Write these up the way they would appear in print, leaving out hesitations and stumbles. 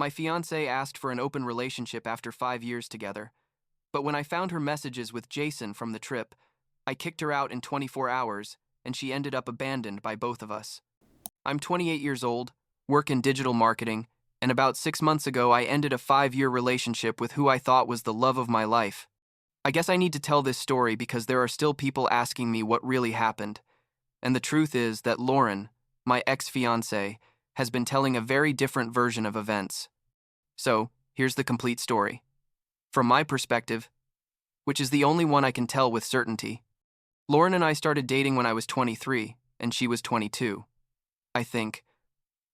My fiancée asked for an open relationship after 5 years together, but when I found her messages with Jason from the trip, I kicked her out in 24 hours, and she ended up abandoned by both of us. I'm 28 years old, work in digital marketing, and about 6 months ago I ended a 5-year relationship with who I thought was the love of my life. I guess I need to tell this story because there are still people asking me what really happened, and the truth is that Lauren, my ex-fiancée, has been telling a very different version of events. So, here's the complete story. From my perspective, which is the only one I can tell with certainty, Lauren and I started dating when I was 23, and she was 22, I think.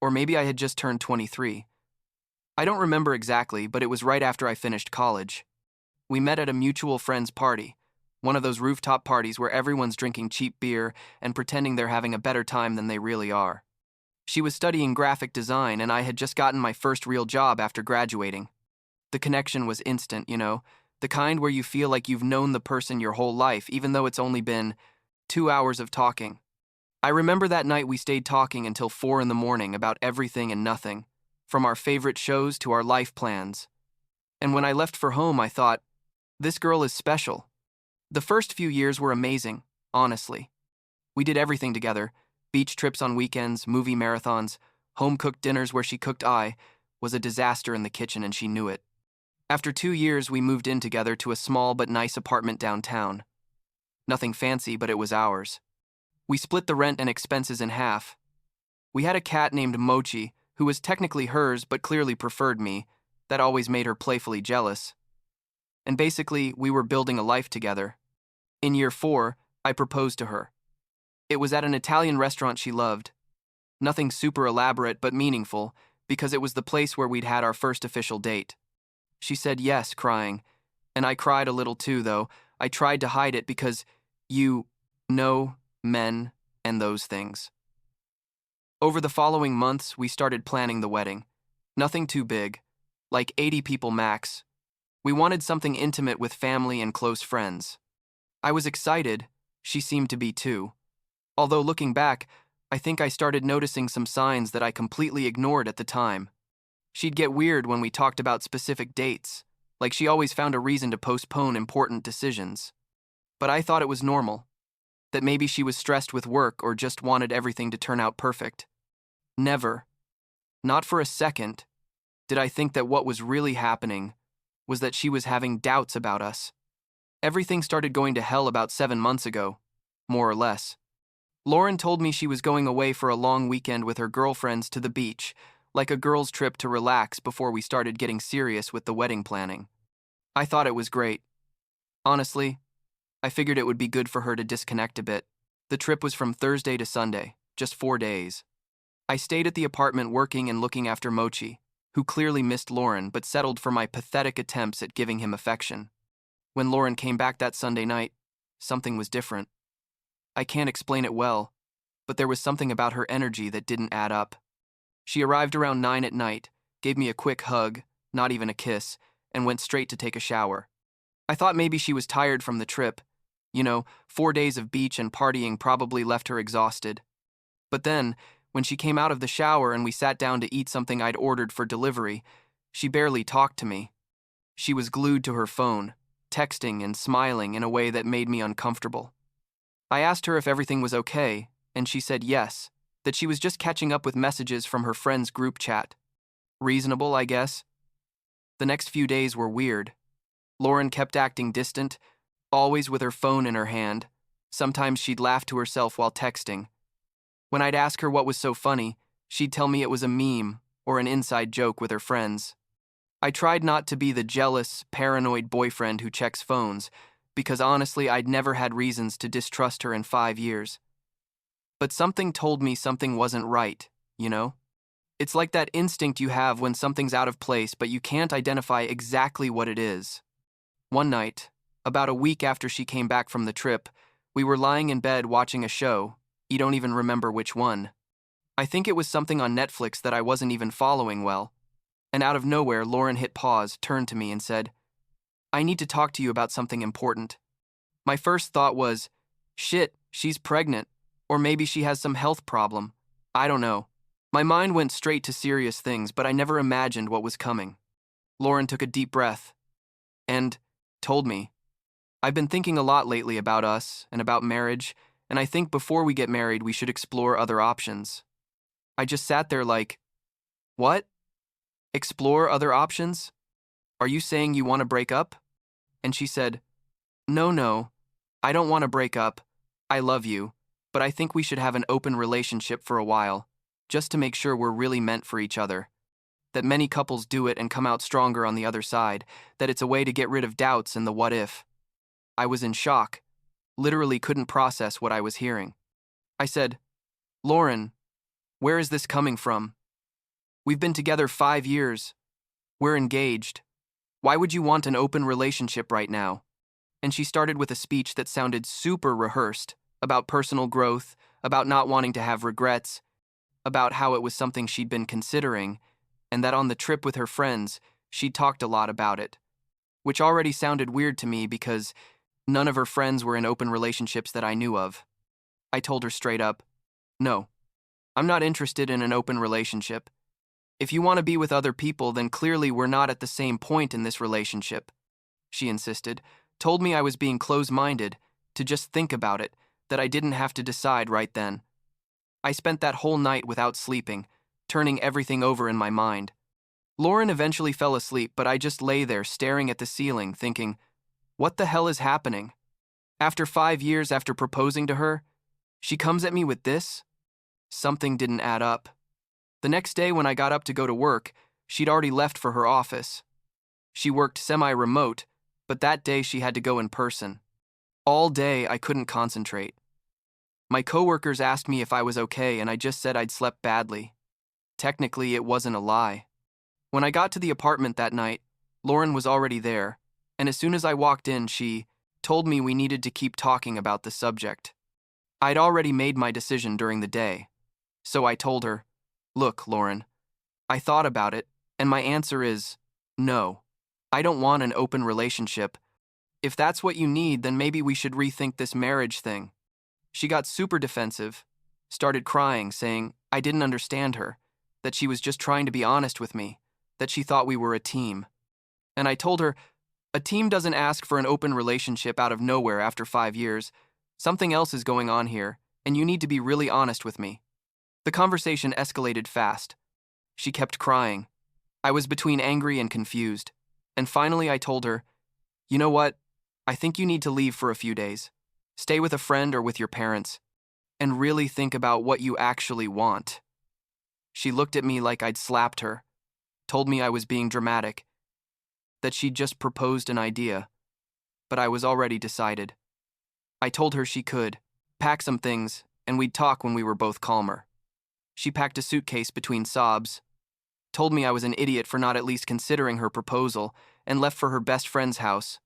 Or maybe I had just turned 23. I don't remember exactly, but it was right after I finished college. We met at a mutual friend's party, one of those rooftop parties where everyone's drinking cheap beer and pretending they're having a better time than they really are. She was studying graphic design, and I had just gotten my first real job after graduating. The connection was instant, the kind where you feel like you've known the person your whole life, even though it's only been 2 hours of talking. I remember that night we stayed talking until 4 in the morning about everything and nothing, from our favorite shows to our life plans. And when I left for home, I thought, this girl is special. The first few years were amazing, honestly. We did everything together: beach trips on weekends, movie marathons, home-cooked dinners where she cooked. I was a disaster in the kitchen, and she knew it. After 2 years, we moved in together to a small but nice apartment downtown. Nothing fancy, but it was ours. We split the rent and expenses in half. We had a cat named Mochi, who was technically hers but clearly preferred me. That always made her playfully jealous. And basically, we were building a life together. In year 4, I proposed to her. It was at an Italian restaurant she loved. Nothing super elaborate but meaningful, because it was the place where we'd had our first official date. She said yes, crying, and I cried a little too, though. I tried to hide it because, men and those things. Over the following months, we started planning the wedding. Nothing too big, like 80 people max. We wanted something intimate with family and close friends. I was excited, she seemed to be too. Although looking back, I think I started noticing some signs that I completely ignored at the time. She'd get weird when we talked about specific dates, like she always found a reason to postpone important decisions. But I thought it was normal, that maybe she was stressed with work or just wanted everything to turn out perfect. Never, not for a second, did I think that what was really happening was that she was having doubts about us. Everything started going to hell about 7 months ago, more or less. Lauren told me she was going away for a long weekend with her girlfriends to the beach, like a girls' trip to relax before we started getting serious with the wedding planning. I thought it was great. Honestly, I figured it would be good for her to disconnect a bit. The trip was from Thursday to Sunday, just 4 days. I stayed at the apartment working and looking after Mochi, who clearly missed Lauren but settled for my pathetic attempts at giving him affection. When Lauren came back that Sunday night, something was different. I can't explain it well, but there was something about her energy that didn't add up. She arrived around 9 at night, gave me a quick hug, not even a kiss, and went straight to take a shower. I thought maybe she was tired from the trip. 4 days of beach and partying probably left her exhausted. But then, when she came out of the shower and we sat down to eat something I'd ordered for delivery, she barely talked to me. She was glued to her phone, texting and smiling in a way that made me uncomfortable. I asked her if everything was okay, and she said yes, that she was just catching up with messages from her friend's group chat. Reasonable, I guess. The next few days were weird. Lauren kept acting distant, always with her phone in her hand. Sometimes she'd laugh to herself while texting. When I'd ask her what was so funny, she'd tell me it was a meme or an inside joke with her friends. I tried not to be the jealous, paranoid boyfriend who checks phones, because honestly I'd never had reasons to distrust her in 5 years. But something told me something wasn't right, It's like that instinct you have when something's out of place but you can't identify exactly what it is. One night, about a week after she came back from the trip, we were lying in bed watching a show. You don't even remember which one. I think it was something on Netflix that I wasn't even following well. And out of nowhere, Lauren hit pause, turned to me and said, "I need to talk to you about something important." My first thought was, shit, she's pregnant. Or maybe she has some health problem. I don't know. My mind went straight to serious things, but I never imagined what was coming. Lauren took a deep breath and told me, I've been thinking a lot lately about us and about marriage, and I think before we get married, we should explore other options. I just sat there like, what? Explore other options? Are you saying you want to break up? And she said, no, I don't want to break up. I love you, but I think we should have an open relationship for a while, just to make sure we're really meant for each other. That many couples do it and come out stronger on the other side, that it's a way to get rid of doubts and the what if. I was in shock, literally couldn't process what I was hearing. I said, Lauren, where is this coming from? We've been together 5 years. We're engaged. Why would you want an open relationship right now? And she started with a speech that sounded super rehearsed, about personal growth, about not wanting to have regrets, about how it was something she'd been considering, and that on the trip with her friends, she'd talked a lot about it, which already sounded weird to me because none of her friends were in open relationships that I knew of. I told her straight up, no, I'm not interested in an open relationship. If you want to be with other people, then clearly we're not at the same point in this relationship. She insisted, told me I was being close-minded, to just think about it, that I didn't have to decide right then. I spent that whole night without sleeping, turning everything over in my mind. Lauren eventually fell asleep, but I just lay there staring at the ceiling, thinking, what the hell is happening? After 5 years after proposing to her, she comes at me with this? Something didn't add up. The next day when I got up to go to work, she'd already left for her office. She worked semi-remote, but that day she had to go in person. All day I couldn't concentrate. My coworkers asked me if I was okay, and I just said I'd slept badly. Technically, it wasn't a lie. When I got to the apartment that night, Lauren was already there, and as soon as I walked in, she told me we needed to keep talking about the subject. I'd already made my decision during the day, so I told her, look, Lauren, I thought about it, and my answer is no. I don't want an open relationship. If that's what you need, then maybe we should rethink this marriage thing. She got super defensive, started crying, saying I didn't understand her, that she was just trying to be honest with me, that she thought we were a team. And I told her, a team doesn't ask for an open relationship out of nowhere after 5 years. Something else is going on here, and you need to be really honest with me. The conversation escalated fast. She kept crying. I was between angry and confused. And finally I told her, you know what? I think you need to leave for a few days. Stay with a friend or with your parents, and really think about what you actually want. She looked at me like I'd slapped her, told me I was being dramatic, that she'd just proposed an idea, but I was already decided. I told her she could pack some things, and we'd talk when we were both calmer. She packed a suitcase between sobs, told me I was an idiot for not at least considering her proposal, and left for her best friend's house.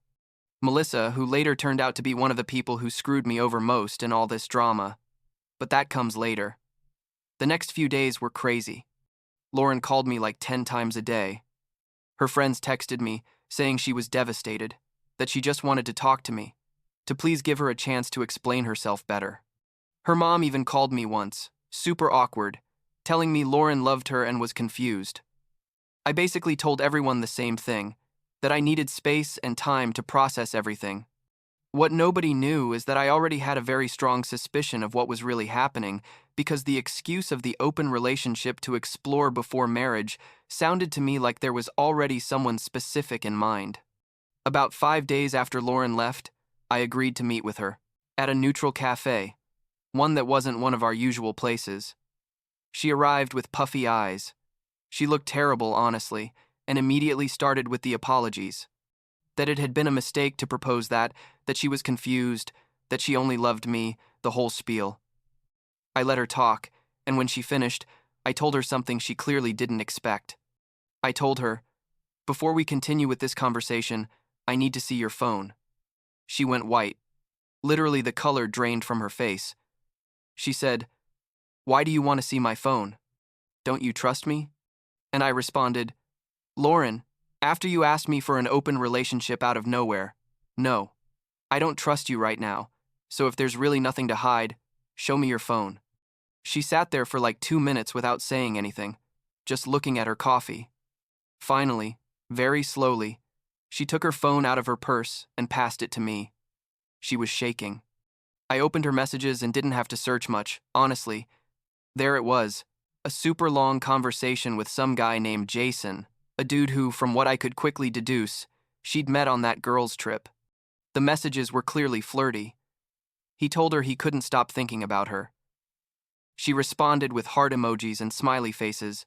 Melissa, who later turned out to be one of the people who screwed me over most in all this drama. But that comes later. The next few days were crazy. Lauren called me like 10 times a day. Her friends texted me, saying she was devastated, that she just wanted to talk to me, to please give her a chance to explain herself better. Her mom even called me once, super awkward, telling me Lauren loved her and was confused. I basically told everyone the same thing, that I needed space and time to process everything. What nobody knew is that I already had a very strong suspicion of what was really happening, because the excuse of the open relationship to explore before marriage sounded to me like there was already someone specific in mind. About 5 days after Lauren left, I agreed to meet with her, at a neutral cafe, one that wasn't one of our usual places. She arrived with puffy eyes. She looked terrible, honestly, and immediately started with the apologies. That it had been a mistake to propose that she was confused, that she only loved me, the whole spiel. I let her talk, and when she finished, I told her something she clearly didn't expect. I told her, before we continue with this conversation, I need to see your phone. She went white. Literally, the color drained from her face. She said, why do you want to see my phone? Don't you trust me? And I responded, Lauren, after you asked me for an open relationship out of nowhere, no, I don't trust you right now, so if there's really nothing to hide, show me your phone. She sat there for like 2 minutes without saying anything, just looking at her coffee. Finally, very slowly, she took her phone out of her purse and passed it to me. She was shaking. I opened her messages and didn't have to search much, honestly. There it was, a super long conversation with some guy named Jason, a dude who, from what I could quickly deduce, she'd met on that girls' trip. The messages were clearly flirty. He told her he couldn't stop thinking about her. She responded with heart emojis and smiley faces.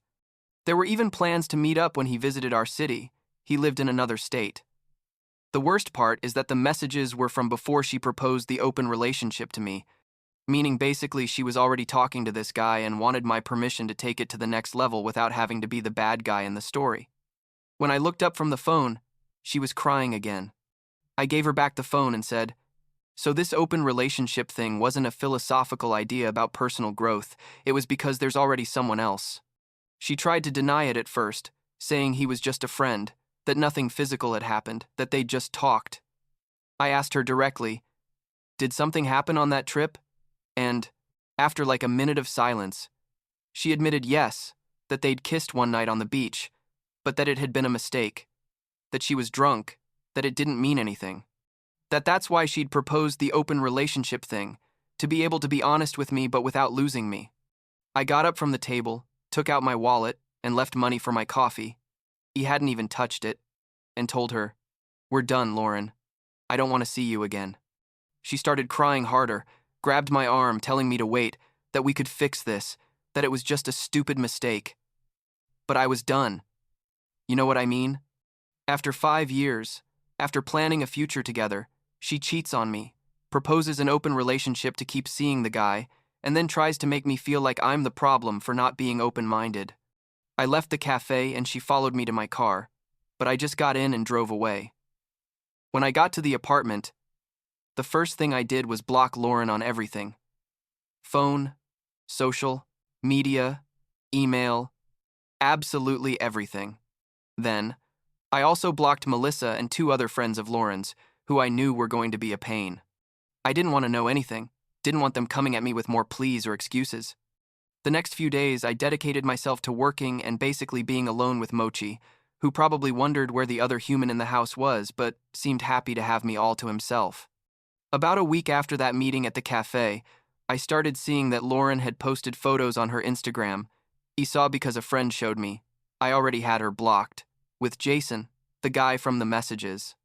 There were even plans to meet up when he visited our city. He lived in another state. The worst part is that the messages were from before she proposed the open relationship to me, meaning basically she was already talking to this guy and wanted my permission to take it to the next level without having to be the bad guy in the story. When I looked up from the phone, she was crying again. I gave her back the phone and said, "So this open relationship thing wasn't a philosophical idea about personal growth, it was because there's already someone else." She tried to deny it at first, saying he was just a friend, that nothing physical had happened, that they'd just talked. I asked her directly, "Did something happen on that trip?" And, after like a minute of silence, she admitted yes, that they'd kissed one night on the beach, but that it had been a mistake, that she was drunk, that it didn't mean anything, that's why she'd proposed the open relationship thing, to be able to be honest with me but without losing me. I got up from the table, took out my wallet, and left money for my coffee. He hadn't even touched it, and told her, "We're done, Lauren. I don't want to see you again." She started crying harder, grabbed my arm, telling me to wait, that we could fix this, that it was just a stupid mistake. But I was done. You know what I mean? After 5 years, after planning a future together, she cheats on me, proposes an open relationship to keep seeing the guy, and then tries to make me feel like I'm the problem for not being open-minded. I left the cafe and she followed me to my car, but I just got in and drove away. When I got to the apartment, the first thing I did was block Lauren on everything. Phone, social, media, email, absolutely everything. Then, I also blocked Melissa and 2 other friends of Lauren's, who I knew were going to be a pain. I didn't want to know anything, didn't want them coming at me with more pleas or excuses. The next few days, I dedicated myself to working and basically being alone with Mochi, who probably wondered where the other human in the house was, but seemed happy to have me all to himself. About a week after that meeting at the cafe, I started seeing that Lauren had posted photos on her Instagram. I saw because a friend showed me. I already had her blocked. With Jason, the guy from the messages.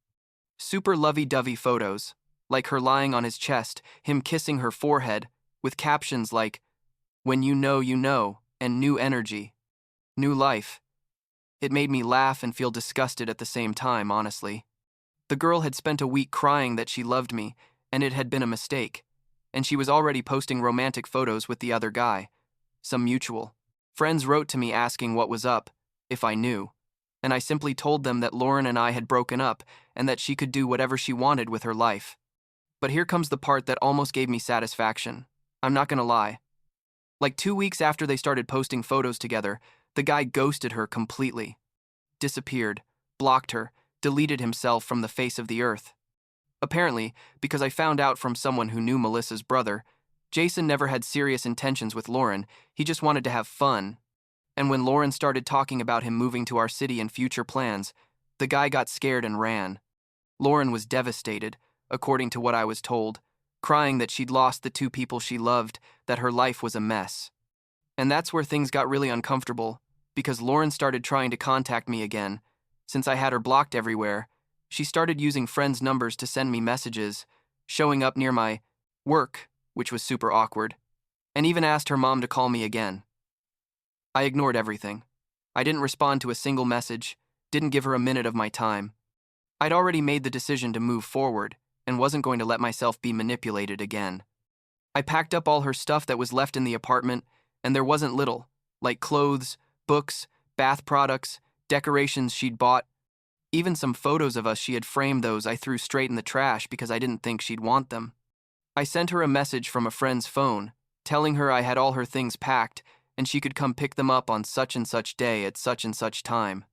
Super lovey-dovey photos, like her lying on his chest, him kissing her forehead, with captions like, "When you know," and "New energy. New life." It made me laugh and feel disgusted at the same time, honestly. The girl had spent a week crying that she loved me, and it had been a mistake, and she was already posting romantic photos with the other guy, some mutual. Friends wrote to me asking what was up, if I knew, and I simply told them that Lauren and I had broken up and that she could do whatever she wanted with her life. But here comes the part that almost gave me satisfaction. I'm not gonna lie. Like 2 weeks after they started posting photos together, the guy ghosted her completely. Disappeared, blocked her, deleted himself from the face of the earth. Apparently, because I found out from someone who knew Melissa's brother, Jason never had serious intentions with Lauren, he just wanted to have fun. And when Lauren started talking about him moving to our city and future plans, the guy got scared and ran. Lauren was devastated, according to what I was told, crying that she'd lost the 2 people she loved, that her life was a mess. And that's where things got really uncomfortable, because Lauren started trying to contact me again. Since I had her blocked everywhere, she started using friends' numbers to send me messages, showing up near my work, which was super awkward, and even asked her mom to call me again. I ignored everything. I didn't respond to a single message, didn't give her a minute of my time. I'd already made the decision to move forward and wasn't going to let myself be manipulated again. I packed up all her stuff that was left in the apartment, and there wasn't little, like clothes, books, bath products, decorations she'd bought. Even some photos of us she had framed, those I threw straight in the trash because I didn't think she'd want them. I sent her a message from a friend's phone, telling her I had all her things packed and she could come pick them up on such and such day at such and such time.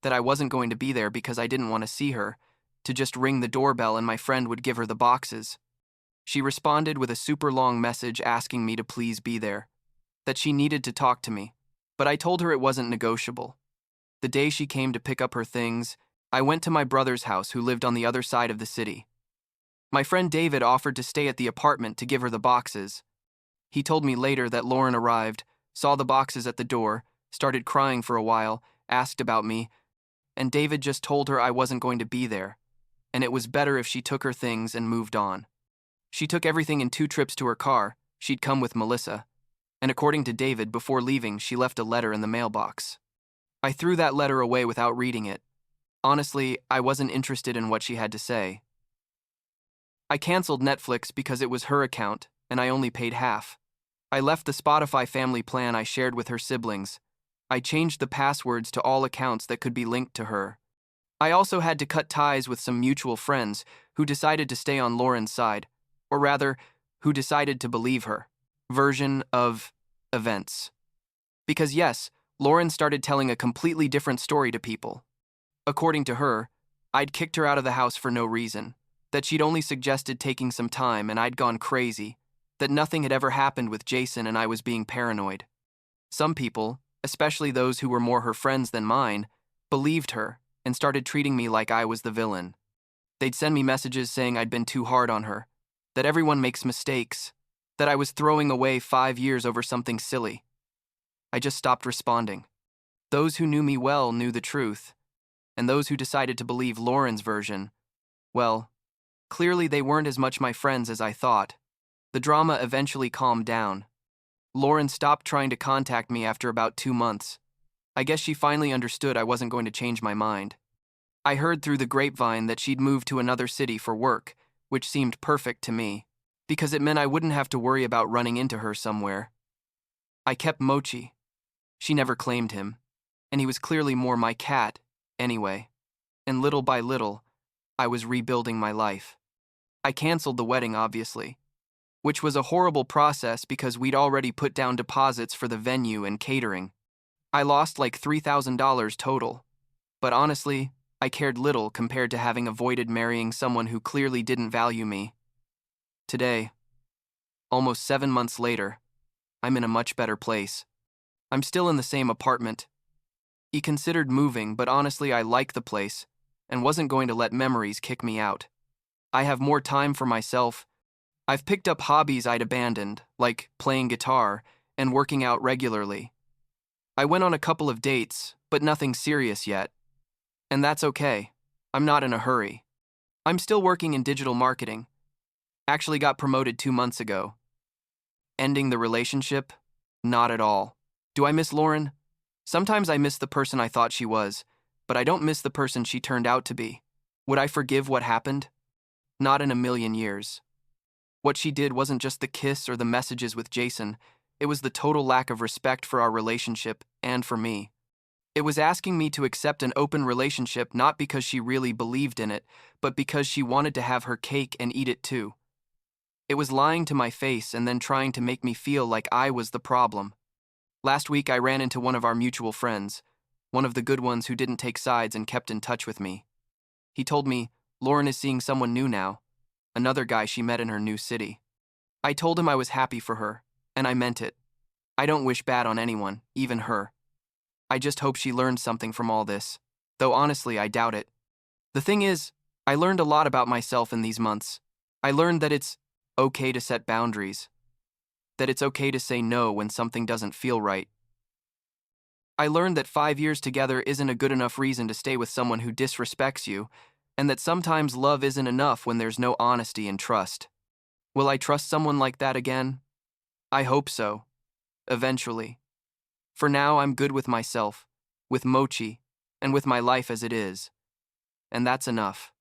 That I wasn't going to be there because I didn't want to see her, to just ring the doorbell and my friend would give her the boxes. She responded with a super long message asking me to please be there. that she needed to talk to me, but I told her it wasn't negotiable. The day she came to pick up her things, I went to my brother's house who lived on the other side of the city. My friend David offered to stay at the apartment to give her the boxes. He told me later that Lauren arrived, saw the boxes at the door, started crying for a while, asked about me, and David just told her I wasn't going to be there, and it was better if she took her things and moved on. She took everything in 2 trips to her car. She'd come with Melissa, and according to David, before leaving, she left a letter in the mailbox. I threw that letter away without reading it. Honestly, I wasn't interested in what she had to say. I canceled Netflix because it was her account, and I only paid half. I left the Spotify family plan I shared with her siblings. I changed the passwords to all accounts that could be linked to her. I also had to cut ties with some mutual friends who decided to stay on Lauren's side, or rather, who decided to believe her version of events. Because yes, Lauren started telling a completely different story to people. According to her, I'd kicked her out of the house for no reason, that she'd only suggested taking some time and I'd gone crazy, that nothing had ever happened with Jason and I was being paranoid. Some people, especially those who were more her friends than mine, believed her and started treating me like I was the villain. They'd send me messages saying I'd been too hard on her, that everyone makes mistakes, that I was throwing away 5 years over something silly. I just stopped responding. Those who knew me well knew the truth, and those who decided to believe Lauren's version, well, clearly they weren't as much my friends as I thought. The drama eventually calmed down. Lauren stopped trying to contact me after about 2 months. I guess she finally understood I wasn't going to change my mind. I heard through the grapevine that she'd moved to another city for work, which seemed perfect to me, because it meant I wouldn't have to worry about running into her somewhere. I kept Mochi. She never claimed him, and he was clearly more my cat, anyway. And little by little, I was rebuilding my life. I canceled the wedding, obviously, which was a horrible process because we'd already put down deposits for the venue and catering. I lost like $3,000 total, but honestly, I cared little compared to having avoided marrying someone who clearly didn't value me. Today, almost 7 months later, I'm in a much better place. I'm still in the same apartment. He considered moving, but honestly I like the place and wasn't going to let memories kick me out. I have more time for myself. I've picked up hobbies I'd abandoned, like playing guitar and working out regularly. I went on a couple of dates, but nothing serious yet. And that's okay. I'm not in a hurry. I'm still working in digital marketing. Actually got promoted 2 months ago. Ending the relationship? Not at all. Do I miss Lauren? Sometimes I miss the person I thought she was, but I don't miss the person she turned out to be. Would I forgive what happened? Not in a million years. What she did wasn't just the kiss or the messages with Jason. It was the total lack of respect for our relationship and for me. It was asking me to accept an open relationship not because she really believed in it, but because she wanted to have her cake and eat it too. It was lying to my face and then trying to make me feel like I was the problem. Last week I ran into one of our mutual friends, one of the good ones who didn't take sides and kept in touch with me. He told me, Lauren is seeing someone new now, another guy she met in her new city. I told him I was happy for her, and I meant it. I don't wish bad on anyone, even her. I just hope she learned something from all this, though honestly I doubt it. The thing is, I learned a lot about myself in these months. I learned that it's okay to set boundaries, that it's okay to say no when something doesn't feel right. I learned that 5 years together isn't a good enough reason to stay with someone who disrespects you, and that sometimes love isn't enough when there's no honesty and trust. Will I trust someone like that again? I hope so. Eventually. For now, I'm good with myself, with Mochi, and with my life as it is. And that's enough.